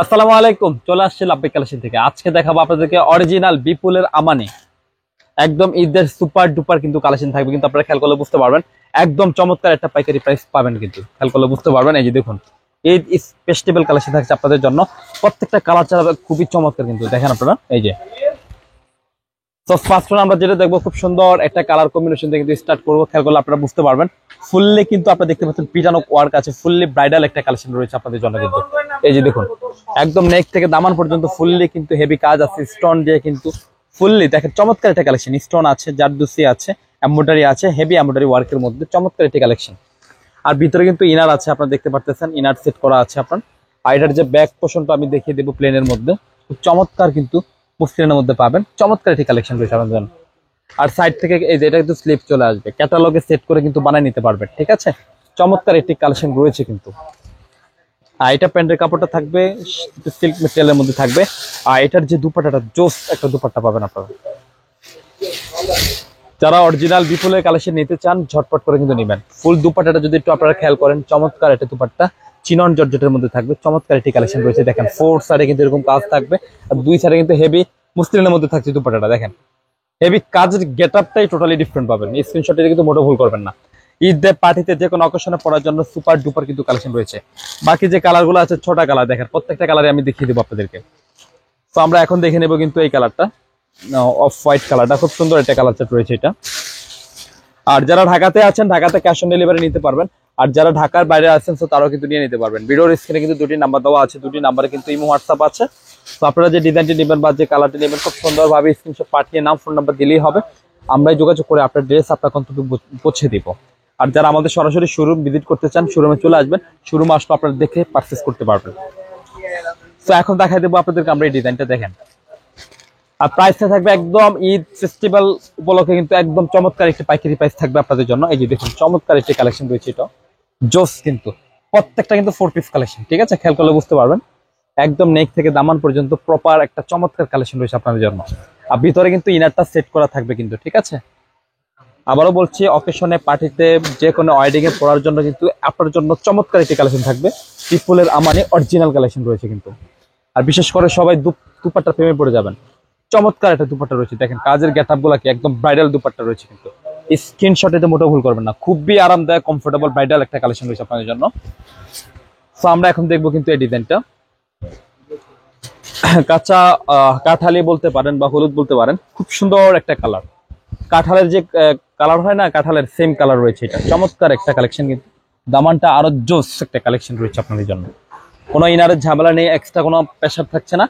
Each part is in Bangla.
আসসালামু আলাইকুম, চলে আসছে লাভবিক কালেকশন থেকে। আজকে দেখাবো আপনাদেরকে অরিজিনাল বিপুলের আমানি। একদম ঈদের সুপার ডুপার কিন্তু কালেকশন থাকবে, কিন্তু আপনারা খেয়াল করলে বুঝতে পারবেন একদম চমৎকার একটা পাইকারি প্রাইস পাবেন। কিন্তু খেয়াল করলে বুঝতে পারবেন, এই যে দেখুন ঈদ ফেস্টিভ্যাল কালেকশন থাকছে আপনাদের জন্য। প্রত্যেকটা কালার চালাবে খুবই চমৎকার, কিন্তু দেখেন আপনারা এই যে। তো ফার্স্ট আমরা যেটা দেখবো, খুব সুন্দর একটা কালার কম্বিনেশন থেকে কিন্তু স্টার্ট করবো। খেয়াল করলে আপনারা বুঝতে পারবেন ফুললি কিন্তু আপনারা দেখতে পাচ্ছেন পিটানো ওয়ার্ক আছে, ফুললি ব্রাইডাল একটা কালেকশন রয়েছে আপনাদের জন্য। কিন্তু এই যে দেখুন একদম নেক থেকে দামান পর্যন্ত ফুললি কিন্তু হেভি কাজ আছে, স্টোন দিয়ে কিন্তু ফুললি দেখেন চমৎকার একটা কালেকশন। স্টোন আছে, জারদুসি আছে, এমব্রয়ডারি আছে, হেভি এমব্রয়ডারি ওয়ার্কের মধ্যে চমৎকার একটি কালেকশন। আর ভিতরে কিন্তু ইনার আছে, আপনারা দেখতে পারতেছেন ইনার সেট করা আছে আপনার। আর এটার যে ব্যাক পোর্শনটা আমি দেখিয়ে দেবো প্লেনের মধ্যে, খুব চমৎকার কিন্তু মুসলিনের মধ্যে পাবেন। চমৎকার একটি কালেকশন রয়েছে আপনাদের জন্য। আর সাইড থেকে এই যে এটা কিন্তু স্লিপ চলে আসবে, ক্যাটালগে সেট করে কিন্তু বানিয়ে নিতে পারবেন, ঠিক আছে। চমৎকার একটি কালেকশন রয়েছে কিন্তু। আর এটা প্যান্টের কাপড়টা থাকবে সিল্ক মেটেরিয়ালের মধ্যে থাকবে। আর এটার যে দুপাট্টাটা জোস একটা দুপাট্টা পাবেন আপনারা। যারা অরিজিনাল বিপুলের কালেকশন নিতে চান ঝটপট করে কিন্তু নেবেন। ফুল দুপাট্টাটা যদি একটু আপনারা খেয়াল করেন, চমৎকার একটা দুপাট্টা চিনন জর্জেটের মধ্যে থাকবে। চমৎকার একটি কালেকশন রয়েছে, দেখেন ফোর সাইডে কিন্তু এরকম কাজ থাকবে, আর দুই সাইডে কিন্তু হেভি মুসলিনের মধ্যে থাকছে দুপাট্টাটা। দেখেন হেভি কাজের গেটআপটাই টোটালি ডিফারেন্ট পাবেন। এই স্ক্রিনশটে কিন্তু মোটো ভুল করবেন না। ঈদের পার্টিতে যে কোনো অকেশনে পড়ার জন্য সুপার ডুপার কিন্তু কালেকশন রয়েছে। বাকি যে কালারগুলো আছে ছোটা কালার, দেখেন প্রত্যেকটা কালারে আমি দেখিয়ে দেবো আপনাদেরকে। তো আমরা এখন দেখে নেব কিন্তু এই কালারটা, অফ হোয়াইট কালারটা, খুব সুন্দর একটা কালার সেট রয়েছে এটা। আর যারা ঢাকাতে আছেন ঢাকাতে ক্যাশ অন ডেলিভারি নিতে পারবেন, আর যারা ঢাকার বাইরে আছেন তো তারাও কিন্তু নিয়ে নিতে পারবেন। ভিডিওর স্ক্রিনে কিন্তু দুটি নাম্বার দেওয়া আছে, দুটি নাম্বারে কিন্তু ইমো হোয়াটসঅ্যাপ আছে। তো আপনারা যে ডিজাইনটি নেবেন বা যে কালারটি নেবেন খুব সুন্দরভাবে স্ক্রিনশট পাঠিয়ে নাম ফোন নাম্বার দিলেই হবে, আমরাই যোগাযোগ করে আপনার ড্রেস আপনার গন্তব্যে পৌঁছে দিব। আর যারা আমাদের সরাসরি শোরুম ভিজিট করতে চান শোরুমে চলে আসবেন, শোরুমে আসলে আপনারা দেখে পারচেস করতে পারবেন। তো এখন দেখাই দেবো আপনাদেরকে আমরা এই ডিজাইনটা, দেখেন। আর প্রাইসটা থাকবে একদম ঈদ ফেস্টিভ্যাল উপলক্ষে কিন্তু একদম চমৎকার একটি পাইকারি প্রাইস থাকবে আপনাদের জন্য। এই যে দেখুন চমৎকার একটি কালেকশন রয়েছে, এটা জোস কিন্তু প্রত্যেকটা কিন্তু 4 পিস কালেকশন, ঠিক আছে। খেয়াল করলে বুঝতে পারবেন একদম নেক থেকে দামান পর্যন্ত প্রপার একটা চমৎকার কালেকশন রয়েছে আপনাদের জন্য। আর ভিতরে কিন্তু ইনারটা সেট করা থাকবে কিন্তু, ঠিক আছে। আবারও বলছি অকেশনে পার্টিতে যে কোনো ওয়েডিং এ পড়ার জন্য কিন্তু আপনার জন্য চমৎকার একটি কালেকশন থাকবে। পিপুলের আমানে অরিজিনাল কালেকশন রয়েছে কিন্তু। আর বিশেষ করে সবাই দুপাট্টা প্রেমে পড়ে যাবেন। চমৎকার একটা দুপাট্টা রয়েছে, দেখেন কাজের গেটআপ গুলা কি একদম ব্রাইডাল দুপাট্টা রয়েছে কিন্তু। স্ক্রিনশটে মোটেও ভুল করবেন না, খুবই আরামদায়ক কমফোর্টেবল ব্রাইডাল একটা কালেকশন রয়েছে আপনাদের জন্য। তো আমরা এখন দেখবো কিন্তু এই ডিজাইনটা, কাঁচা কাঠালি বলতে পারেন বা হলুদ বলতে পারেন, খুব সুন্দর একটা কালার। কাঁঠালের যে কালার হয় না, কাঁঠালের সেম কালার রয়েছে এটা। চমৎকার একটা কালেকশন কিন্তু, দামানটা আরো জোস একটা কালেকশন রয়েছে আপনাদের জন্য। কোনো ইনারের ঝামেলা নেই, এক্সট্রা কোনো প্রেশার থাকছে না,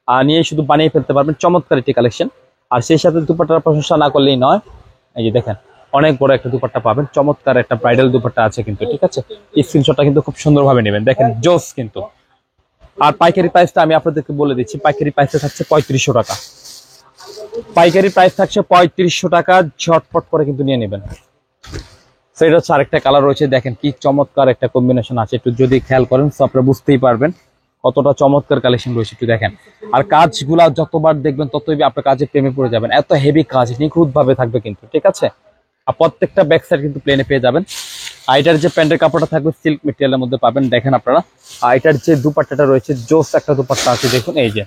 আর নিয়ে শুধু বানিয়ে ফেলতে পারবেন। চমৎকার একটি কালেকশন। আর সেই সাথে দুপাট্টার প্রশংসা না করলেই নয়, এই যে দেখেন অনেক বড় একটা দুপাট্টা পাবেন, চমৎকার একটা ব্রাইডাল দুপাট্টা আছে কিন্তু, ঠিক আছে। এই স্ক্রিনশটটা কিন্তু খুব সুন্দরভাবে নেবেন, দেখেন জোস কিন্তু। আর পাইকারি প্রাইসটা আমি আপনাদেরকে বলে দিচ্ছি, পাইকারি প্রাইসে থাকছে 3500 টাকা। পাইকারি প্রাইস থাকছে 3500 টাকা, ঝটপট করে কিন্তু নিয়ে নেবেন। সেটা হচ্ছে আরেকটা কালার রয়েছে, দেখেন কি চমৎকার একটা কম্বিনেশন আছে। একটু যদি খেয়াল করেন তো আপনারা বুঝতেই পারবেন কতটা চমৎকার কালেকশন রয়েছে, একটু দেখেন। আর কাজগুলা যতবার দেখবেন ততই আপনার কাজে প্রেমে পড়ে যাবেন, এত হেভি কাজ নিখুঁত ভাবে থাকবে কিন্তু, ঠিক আছে। আর প্রত্যেকটা ব্যাক সাইড কিন্তু প্লেনে পেয়ে যাবেন। আর এটার যে প্যান্টের কাপড়টা থাকবে সিল্ক মেটেরিয়ালের মধ্যে পাবেন, দেখেন আপনারা। আর এটার যে দুপাট্টাটা রয়েছে জোস একটা দুপাট্টা আছে, দেখুন এই যে।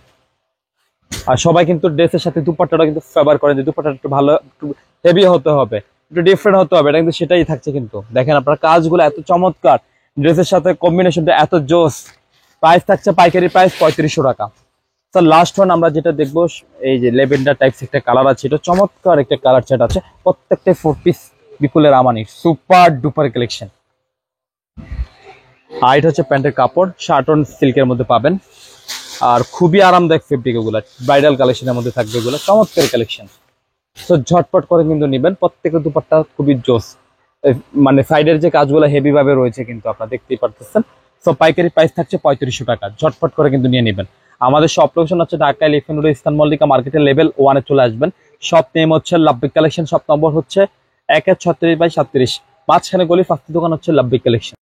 আর সবাই কিন্তু ড্রেসের সাথে দুপাট্টাটা কিন্তু ফেভার করেন যে দুপাট্টাটা একটু ভালো, একটু হেভি হতে হবে, একটু ডিফারেন্ট হতে হবে, এটা কিন্তু সেটাই থাকছে কিন্তু। দেখেন আপনার কাজগুলো এত চমৎকার, ড্রেসের সাথে কম্বিনেশনটা এত জোস। প্রাইস থাকছে পাইকারি প্রাইস 3500 টাকা। স্যার লাস্ট ওয়ান আমরা যেটা দেখবো, এই যে লেভেন্ডার টাইপস একটা কালার আছে, এটা চমৎকার একটা কালার সেট আছে। প্রত্যেকটা 4 পিস বিপুলের আমানি সুপার ডুপার কালেকশন। আর এটা হচ্ছে প্যান্টের কাপড়, শার্ট অন সিল্কের মধ্যে পাবেন। আর খুবই আরামদায়ক ফেব্রিক, এগুলো ব্রাইডাল কালেকশনের মধ্যে থাকবে, এগুলো চমৎকার কালেকশন। তো ঝটপট করে কিন্তু নেবেন, প্রত্যেকের দুপাট্টা খুবই জোস। মানে সাইডের যে কাজগুলো হেভি ভাবে রয়েছে কিন্তু আপনারা দেখতেই পারতেছেন। তো পাইকারি প্রাইস থাকছে 3500 টাকা, ঝটপট করে কিন্তু নিয়ে নেবেন। আমাদের শপ লোকেশন হচ্ছে Dhaka elephant road eastern Mallika মার্কেটের লেভেল 1-এ চলে আসবেন। শপ নেম হচ্ছে লাভবিক কালেকশন, শপ নম্বর হচ্ছে 1-36/37, মাঝখানে গলি, ফার্স্ট দোকান হচ্ছে লাভবিক কালেকশন।